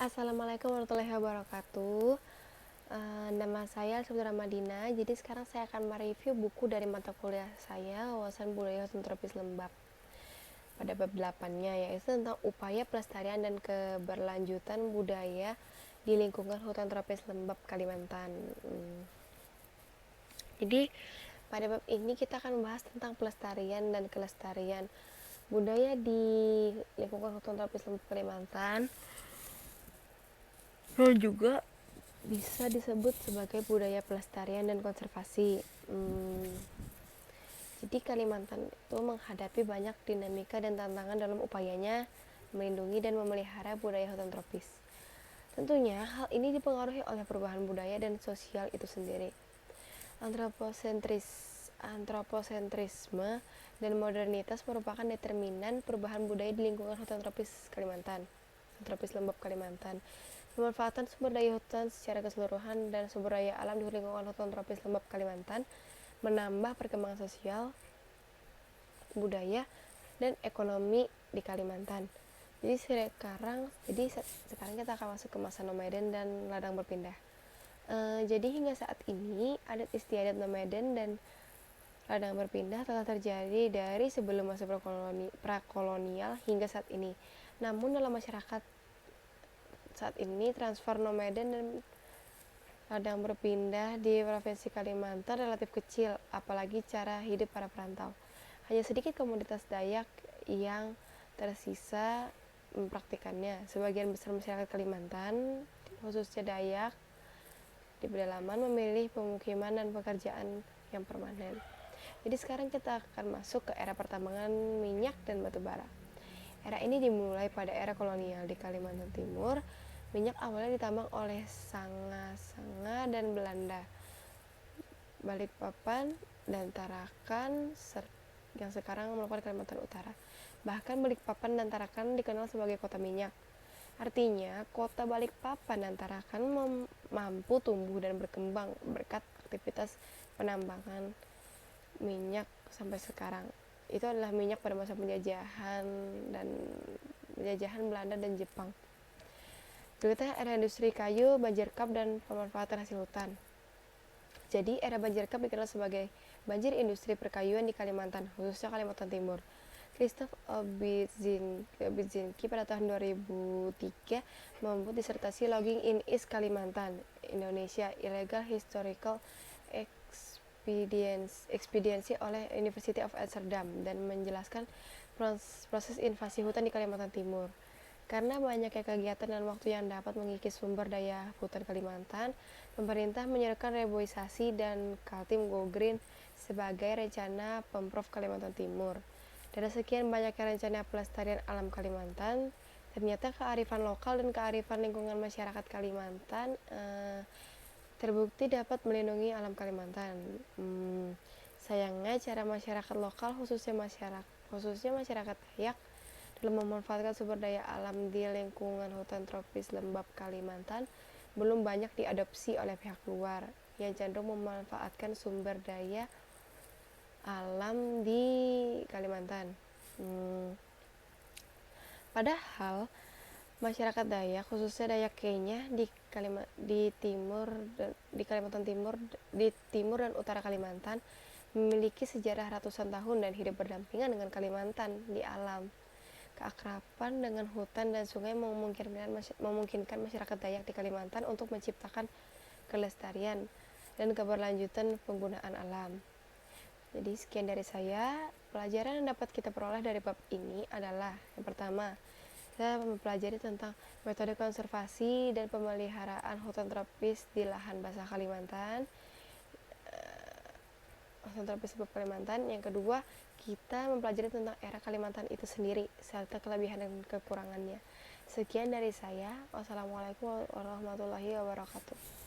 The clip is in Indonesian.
Assalamualaikum warahmatullahi wabarakatuh. Nama saya Saudara Madina. Jadi sekarang saya akan mereview buku dari mata kuliah saya, Wawasan Budaya Hutan Tropis Lembap. Pada bab 8-nya, yaitu tentang upaya pelestarian dan keberlanjutan budaya di lingkungan hutan tropis Lembap Kalimantan. Jadi pada bab ini kita akan membahas tentang pelestarian dan kelestarian budaya di lingkungan hutan tropis Lembap Kalimantan. Dan juga bisa disebut sebagai budaya pelestarian dan konservasi. Jadi Kalimantan itu menghadapi banyak dinamika dan tantangan dalam upayanya melindungi dan memelihara budaya hutan tropis. Tentunya hal ini dipengaruhi oleh perubahan budaya dan sosial itu sendiri. Antroposentrisme dan modernitas merupakan determinan perubahan budaya di lingkungan hutan tropis Kalimantan, hutan tropis Lembap Kalimantan. Pemanfaatan sumber daya hutan secara keseluruhan dan sumber daya alam di lingkungan hutan tropis Lembap Kalimantan menambah perkembangan sosial, budaya, dan ekonomi di Kalimantan. Jadi sekarang kita akan masuk ke masa nomaden dan ladang berpindah. Jadi hingga saat ini adat istiadat nomaden dan ladang berpindah telah terjadi dari sebelum masa prakolonial hingga saat ini. Namun dalam masyarakat saat ini transfer nomaden dan ladang berpindah di Provinsi Kalimantan relatif kecil, apalagi cara hidup para perantau. Hanya sedikit komunitas Dayak yang tersisa mempraktikannya. Sebagian besar masyarakat Kalimantan, khususnya Dayak, di pedalaman memilih pemukiman dan pekerjaan yang permanen. Jadi sekarang kita akan masuk ke era pertambangan minyak dan batu bara. Era ini dimulai pada era kolonial di Kalimantan Timur. Minyak awalnya ditambang oleh Sanga-Sanga dan Belanda. Balikpapan dan Tarakan yang sekarang merupakan Kalimantan Utara. Bahkan Balikpapan dan Tarakan dikenal sebagai kota minyak. Artinya, kota Balikpapan dan Tarakan mampu tumbuh dan berkembang berkat aktivitas penambangan minyak sampai sekarang. Itu adalah minyak pada masa penjajahan Belanda dan Jepang. Berikutnya era industri kayu, banjir kap, dan pemanfaatan hasil hutan. Jadi era banjir kap dikenal sebagai banjir industri perkayuan di Kalimantan, khususnya Kalimantan Timur. Christoph Obidzinski pada tahun 2003 membuat disertasi Logging in East Kalimantan, Indonesia, Illegal Historical Expediency oleh University of Amsterdam dan menjelaskan proses invasi hutan di Kalimantan Timur. Karena banyaknya kegiatan dan waktu yang dapat mengikis sumber daya hutan Kalimantan, pemerintah menyerukan reboisasi dan Kaltim Go Green sebagai rencana Pemprov Kalimantan Timur. Dari sekian banyaknya rencana pelestarian alam Kalimantan, ternyata kearifan lokal dan kearifan lingkungan masyarakat Kalimantan terbukti dapat melindungi alam Kalimantan. Sayangnya cara masyarakat lokal khususnya masyarakat Dayak dalam memanfaatkan sumber daya alam di lingkungan hutan tropis Lembap Kalimantan belum banyak diadopsi oleh pihak luar yang cenderung memanfaatkan sumber daya alam di Kalimantan. Padahal masyarakat Dayak, khususnya Dayak Kenya di Kalimantan Timur, di timur dan utara Kalimantan, memiliki sejarah ratusan tahun dan hidup berdampingan dengan Kalimantan di alam. Keakraban dengan hutan dan sungai memungkinkan masyarakat Dayak di Kalimantan untuk menciptakan kelestarian dan keberlanjutan penggunaan alam. Jadi sekian dari saya. Pelajaran yang dapat kita peroleh dari bab ini adalah yang pertama, kita mempelajari tentang metode konservasi dan pemeliharaan hutan tropis di lahan basah Kalimantan, hutan tropis Lembap Kalimantan. Yang kedua, kita mempelajari tentang era Kalimantan itu sendiri serta kelebihan dan kekurangannya. Sekian dari saya. Wassalamualaikum warahmatullahi wabarakatuh.